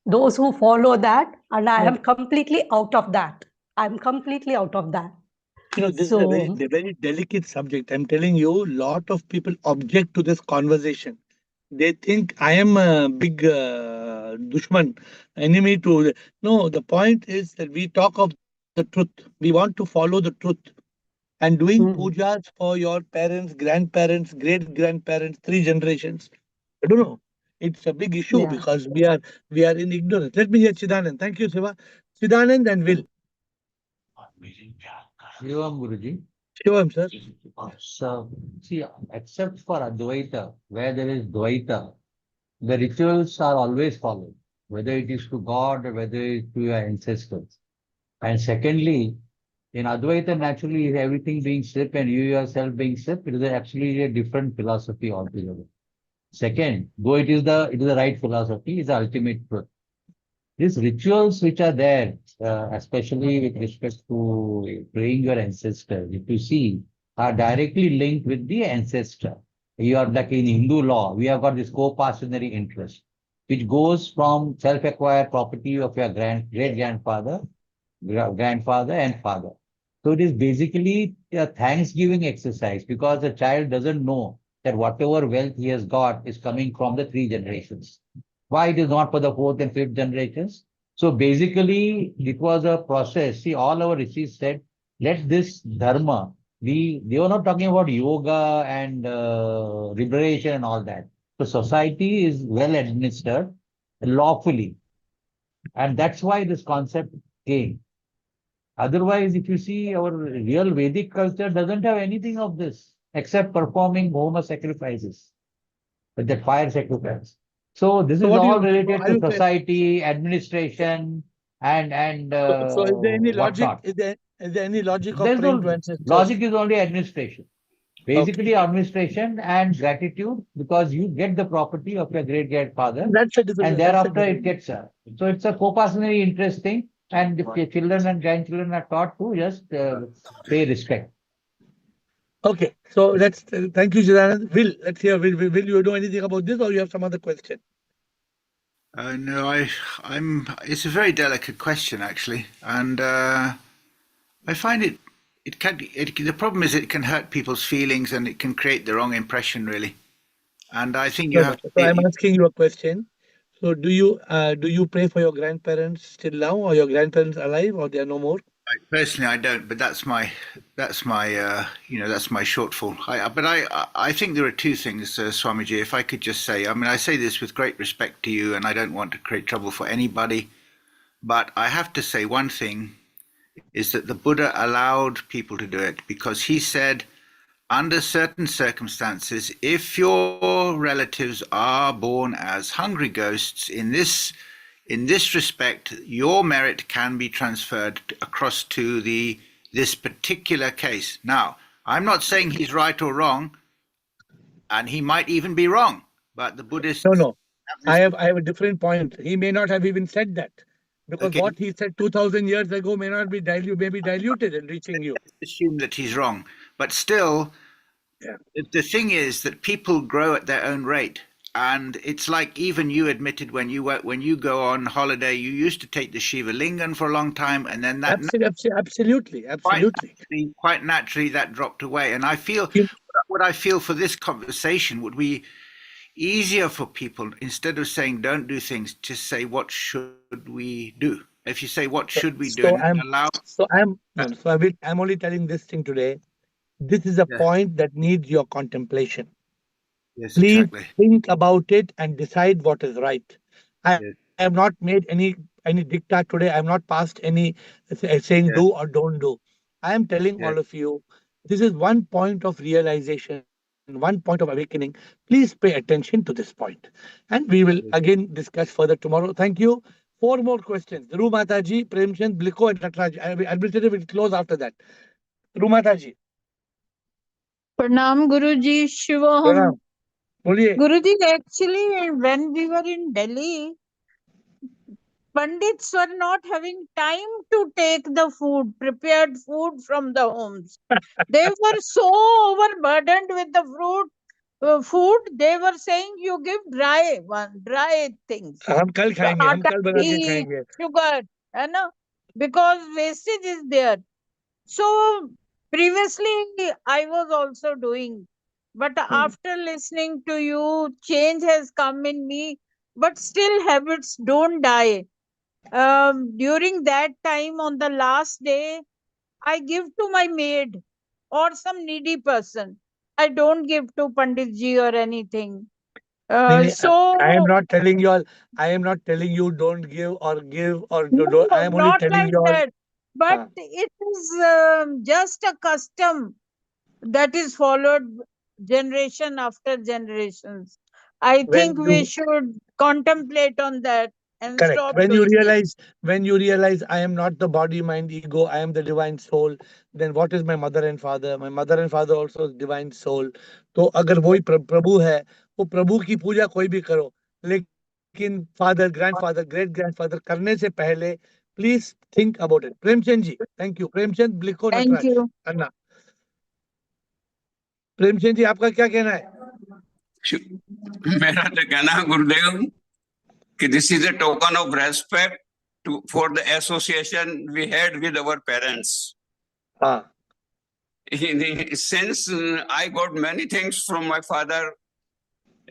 Those who follow that, and I am completely out of that. I'm completely out of that. This is a So, very delicate subject. I'm telling you, lot of people object to this conversation. They think I am a big dushman, enemy to. No, the point is that we talk of the truth. We want to follow the truth. And doing pujas for your parents, grandparents, great grandparents, 3 generations. I don't know. It's a big issue yeah. because we are in ignorance. Let me hear Chidanand. Thank you, Siva. Chidanand and Will. Shivam Guruji. Shivam, sir. So, see, except for Advaita, where there is Dvaita, the rituals are always followed, whether it is to God or whether it is to your ancestors. And secondly, in Advaita, naturally, everything being slip and you yourself being slip, it is absolutely a different philosophy altogether. Second, though it is the right philosophy, is the ultimate truth. These rituals which are there, especially with respect to praying your ancestors, if you see, are directly linked with the ancestor. You are like in Hindu law, we have got this co-passionary interest, which goes from self-acquired property of your great-grandfather, grandfather and father. So it is basically a Thanksgiving exercise because the child doesn't know that whatever wealth he has got is coming from the 3 generations. Why it is not for the 4th and 5th generations? So basically, it was a process. See, all our rishis said, let this dharma be, they were not talking about yoga and liberation and all that. So society is well administered lawfully. And that's why this concept came. Otherwise, if you see, our real Vedic culture doesn't have anything of this except performing Homa sacrifices with that fire sacrifice. So this So is what do all you related are to you saying? society, administration, and So is there any logic? whatnot. Is there any logic of There's praying to no ancestors? logic is only administration. Basically, Okay. administration and gratitude, because you get the property of your great grandfather, That's a different. and thereafter it gets so it's a co-personally interest thing, and the children and grandchildren are taught to just pay respect. Okay, so let's thank you, Jidanand. Let's hear. Will you know anything about this, or you have some other question? No, I'm. It's a very delicate question, actually, and I find it. The problem is it can hurt people's feelings and it can create the wrong impression, really. And I think you No, have. so I'm asking you a question. So do you pray for your grandparents still now, or your grandparents alive, or they are no more? Personally, I don't, but that's my that's my shortfall. I think there are two things, Swamiji. If I could just say, I mean, I say this with great respect to you, and I don't want to create trouble for anybody, but I have to say one thing is that the Buddha allowed people to do it because he said, under certain circumstances, if your relatives are born as hungry ghosts in this respect, your merit can be transferred across to this particular case. Now, I'm not saying he's right or wrong, and he might even be wrong, but the Buddhists. No. I have a different point. He may not have even said that, because what he said 2,000 years ago may not be diluted in reaching you. Assume that he's wrong, but still, the thing is that people grow at their own rate. And it's like even you admitted when you go on holiday, you used to take the Shiva Lingam for a long time, and then that absolutely. Quite naturally that dropped away. And I feel what I feel for this conversation would be easier for people, instead of saying don't do things, just say what should we do. If you say what should we do, I'm only telling this thing today. This is a point that needs your contemplation. Yes, please exactly. think about it and decide what is right. I have not made any diktat today. I have not passed any saying do or don't do. I am telling all of you, this is one point of realization, one point of awakening. Please pay attention to this point. And we will again discuss further tomorrow. Thank you. 4 more questions. Dhru Mataji, Premchand, Bliko, and Natraj. Administrator will close after that. Dhru Mataji. Pranam Guruji, Shivam. Pranam. Guruji, actually, when we were in Delhi, Pandits were not having time to take the food, prepared food from the homes. They were so overburdened with the food. They were saying, you give dry things. हम कल खाएंगे, हम कल बना के ghee, खाएंगे. sugar, because wastage is there. So previously I was also doing, but after listening to you, change has come in me, but still habits don't die. During that time, on the last day, I give to my maid or some needy person. I don't give to Panditji or anything. So I am not telling you all. I am not telling you don't give or give or no, don't. I am only not telling like you all. that. But it is just a custom that is followed generation after generations. I think we should contemplate on that and Correct. stop When doing you realize I am not the body, mind, ego, I am the divine soul, then what is my mother and father? My mother and father also is divine soul. तो अगर वही प्रभु है, वो प्रभु की पूजा कोई भी करो, लेकिन father, grandfather, great grandfather करने से पहले please think about it. Premchand ji, thank you. Premchand, Bliko, Thank Nataraj, you. अन्ना. प्रेमचंद जी, आपका क्या कहना है? मेरा तो कहना है गुरुदेव कि this is a token of respect for the association we had with our parents. Since I got many things from my father,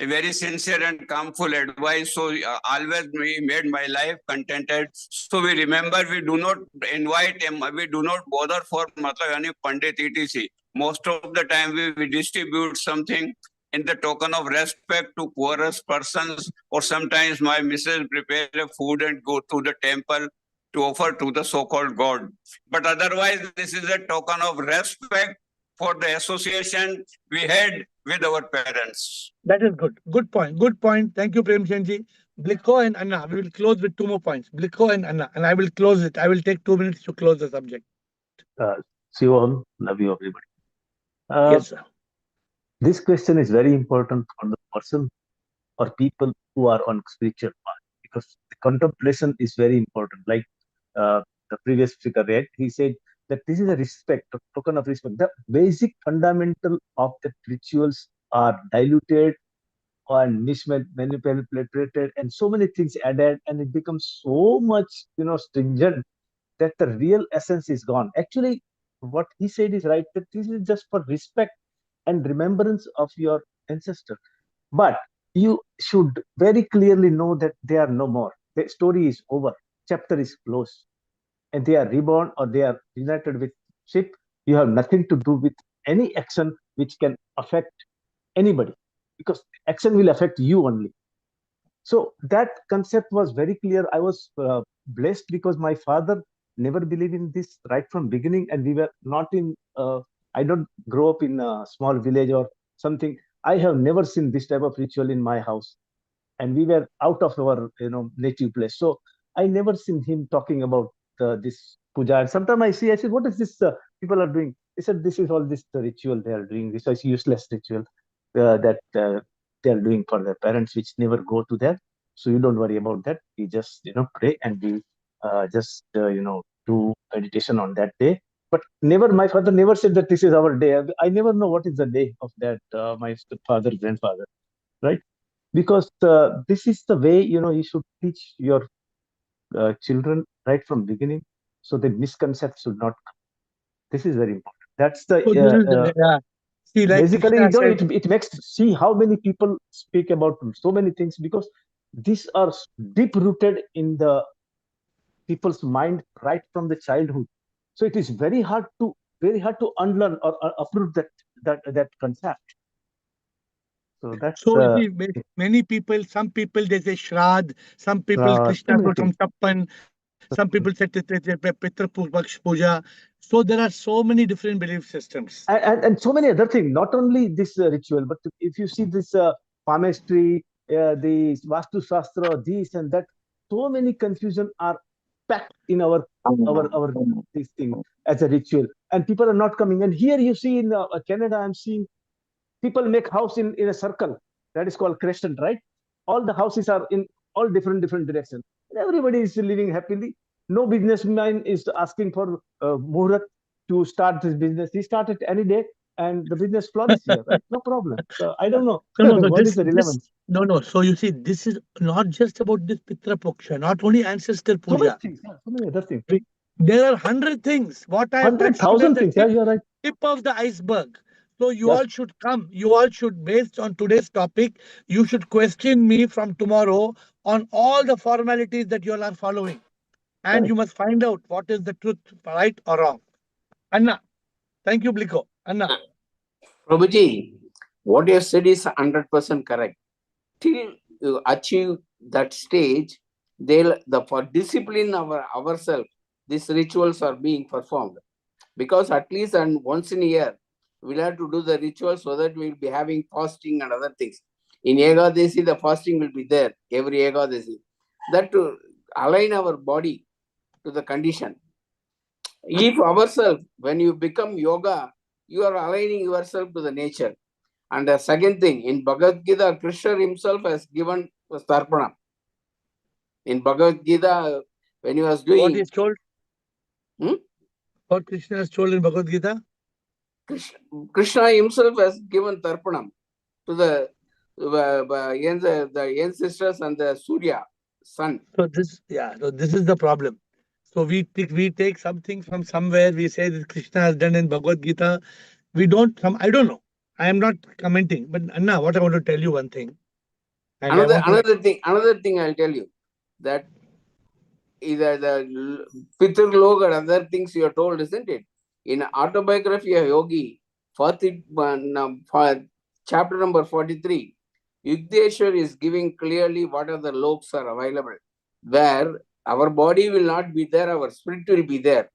a very sincere and calmful advice, so always we made my life contented. So we remember, we do not invite him, we do not bother for any Pandit etc. Most of the time we distribute something in the token of respect to poorest persons, or sometimes my missus prepare a food and go to the temple to offer to the so-called God. But otherwise, this is a token of respect for the association we had with our parents. That is good. Good point. Good point. Thank you, Premchand ji. Blicko and Anna, we will close with 2 more points. Blicko and Anna, and I will close it. I will take 2 minutes to close the subject. See you all. Love you, everybody. Yes, sir. This question is very important for the person or people who are on spiritual path, because the contemplation is very important. Like the previous speaker read, he said that this is a respect, a token of respect. The basic fundamental of the rituals are diluted and manipulated, and so many things added, and it becomes so much, stringent, that the real essence is gone. Actually, what he said is right, that this is just for respect and remembrance of your ancestor. But you should very clearly know that they are no more. The story is over, chapter is closed, and they are reborn or they are united with ship. You have nothing to do with any action which can affect anybody, because action will affect you only. So that concept was very clear. I was blessed because my father never believed in this right from beginning, and we were not in. I don't grow up in a small village or something. I have never seen this type of ritual in my house, and we were out of our native place. So I never seen him talking about this puja. And sometimes I said, what is this people are doing? He said, this is all this ritual they are doing. This is useless ritual that they are doing for their parents, which never go to them. So you don't worry about that. We just pray, and we just do meditation on that day. But never, my father never said that this is our day. I never know what is the day of that. My father, grandfather, right? Because this is the way you should teach your children right from beginning, so the misconception should not come. This is very important. That's the So this is see, like basically, Krishna said, it makes see how many people speak about so many things, because these are deep rooted in the people's mind right from the childhood. So it is very hard to unlearn or uproot that concept. So that's so you see, many people, some people they say Shrad, some people Krishna many from Tappan, some people say Pitra Puja. So there are so many different belief systems. And so many other things, not only this ritual, but if you see this palmistry, the Vastu Shastra, this and that, so many confusion are packed in our this thing as a ritual, and people are not coming. And here you see in Canada, I'm seeing people make house in a circle, that is called crescent, right? All the houses are in all different directions, and everybody is living happily. No businessman is asking for muhurat to start this business. He started any day, and the business flourishes here, right? No problem. So I don't know No. what is the relevance. No. So you see, this is not just about this Pitra Puksha, not only ancestor So many puja. things, so many other things. There are 100 things. What I have touched today 100,000 is the things. Yeah, you're right. tip of the iceberg. So you Yes. all should come. You all should, based on today's topic, you should question me from tomorrow on all the formalities that you all are following. And you must find out what is the truth, right or wrong. Anna. Thank you, Bliko. Anna. Prabhuji, what you said is 100% correct. Till you achieve that stage, for discipline ourselves, these rituals are being performed. Because at least once in a year, we'll have to do the ritual so that we'll be having fasting and other things. In Ekadasi, the fasting will be there every Ekadasi. That to align our body to the condition. If ourselves, when you become yoga, you are aligning yourself to the nature. And the second thing, in Bhagavad Gita, Krishna himself has given Starpana. In Bhagavad Gita, when he was doing... What is told? What Krishna has told in Bhagavad Gita? Krishna himself has given Tarpanam to the ancestors and the Surya, sun. So this is the problem. So we take something from somewhere, we say that Krishna has done in Bhagavad Gita. I don't know. I am not commenting. But Anna, what I want to tell you one thing. And another thing I'll tell you, that either the Pitr Log and other things you are told, isn't it? In Autobiography of Yogi, chapter number 43, Yugdeshwar is giving clearly what are the loks are available, where our body will not be there, our spirit will be there.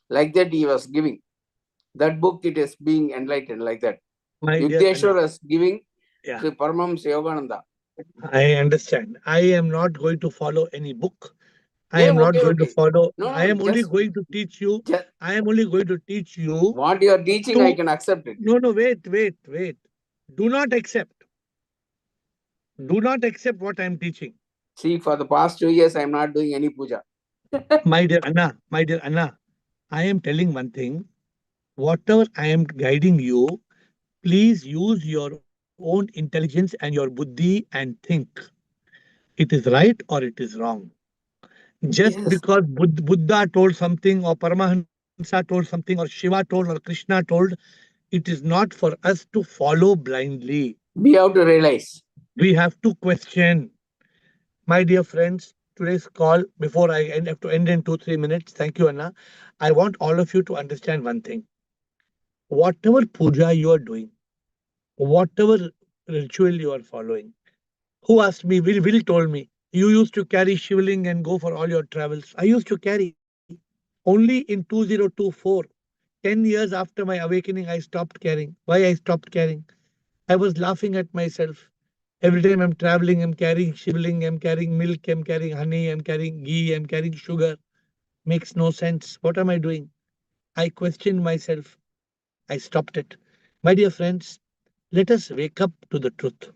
Like that he was giving. That book, it is being enlightened like that. Yugdeshwar is giving Paramahams Yogananda. I understand. I am not going to follow any book. I Yeah, am not okay, going to okay. follow. No, I no, am only going to teach you. just I am only going to teach you what you are teaching, I to. can accept it. No, no, wait. Do not accept. Do not accept what I am teaching. See, for the past 2 years, I am not doing any puja. My dear Anna, I am telling one thing. Whatever I am guiding you, please use your own intelligence and your buddhi and think. It is right or it is wrong. Just Yes. because Buddha told something or Paramahansa told something or Shiva told or Krishna told, it is not for us to follow blindly. We have to realize. We have to question. My dear friends, today's call, before I have to end in 2-3 minutes, thank you, Anna. I want all of you to understand one thing. Whatever puja you are doing, whatever ritual you are following, who asked me? Will told me, you used to carry shivling and go for all your travels. I used to carry. Only in 2024, 10 years after my awakening, I stopped carrying. Why I stopped carrying? I was laughing at myself. Every time I'm traveling, I'm carrying shivling, I'm carrying milk, I'm carrying honey, I'm carrying ghee, I'm carrying sugar. Makes no sense. What am I doing? I questioned myself. I stopped it. My dear friends, let us wake up to the truth.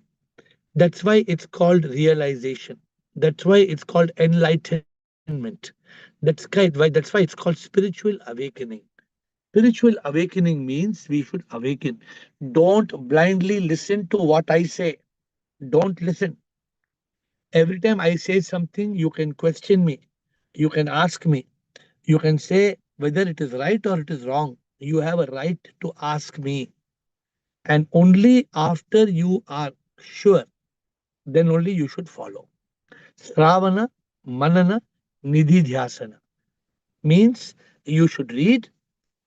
That's why it's called realization. That's why it's called enlightenment. That's why it's called spiritual awakening. Spiritual awakening means we should awaken. Don't blindly listen to what I say. Don't listen. Every time I say something, you can question me. You can ask me. You can say whether it is right or it is wrong. You have a right to ask me. And only after you are sure, then only you should follow. Sravana, Manana, Nididhyasana means you should read,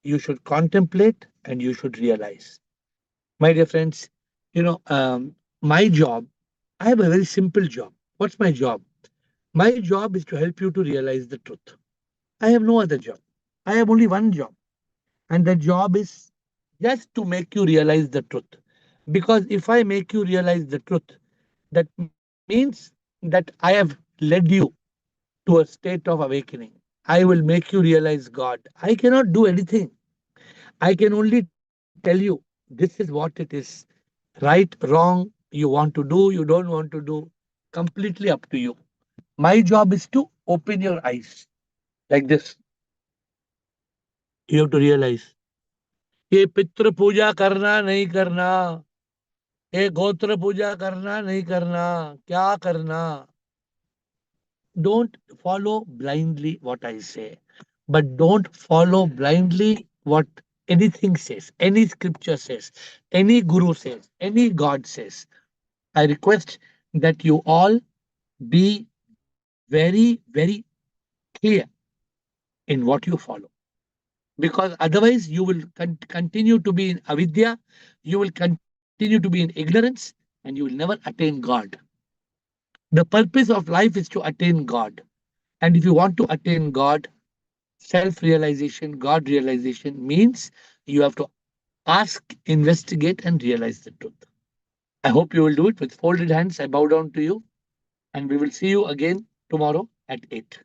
you should contemplate, and you should realize. My dear friends, my job, I have a very simple job. What's my job? My job is to help you to realize the truth. I have no other job. I have only one job. And the job is just to make you realize the truth. Because if I make you realize the truth, that means that I have led you to a state of awakening. I will make you realize God. I cannot do anything. I can only tell you this is what it is. Right, wrong, you want to do, you don't want to do, completely up to you. My job is to open your eyes like this. You have to realize ये पितृ पूजा करना नहीं करना, ये गोत्र पूजा करना नहीं करना, क्या करना. Don't follow blindly what I say, but don't follow blindly what anything says, any scripture says, any guru says, any God says. I request that you all be very clear in what you follow, because otherwise you will continue to be in avidya, you will continue to be in ignorance, and you will never attain God. The purpose of life is to attain God. And if you want to attain God, self realization, God realization means you have to ask, investigate, and realize the truth. I hope you will do it with folded hands. I bow down to you, and we will see you again tomorrow at 8.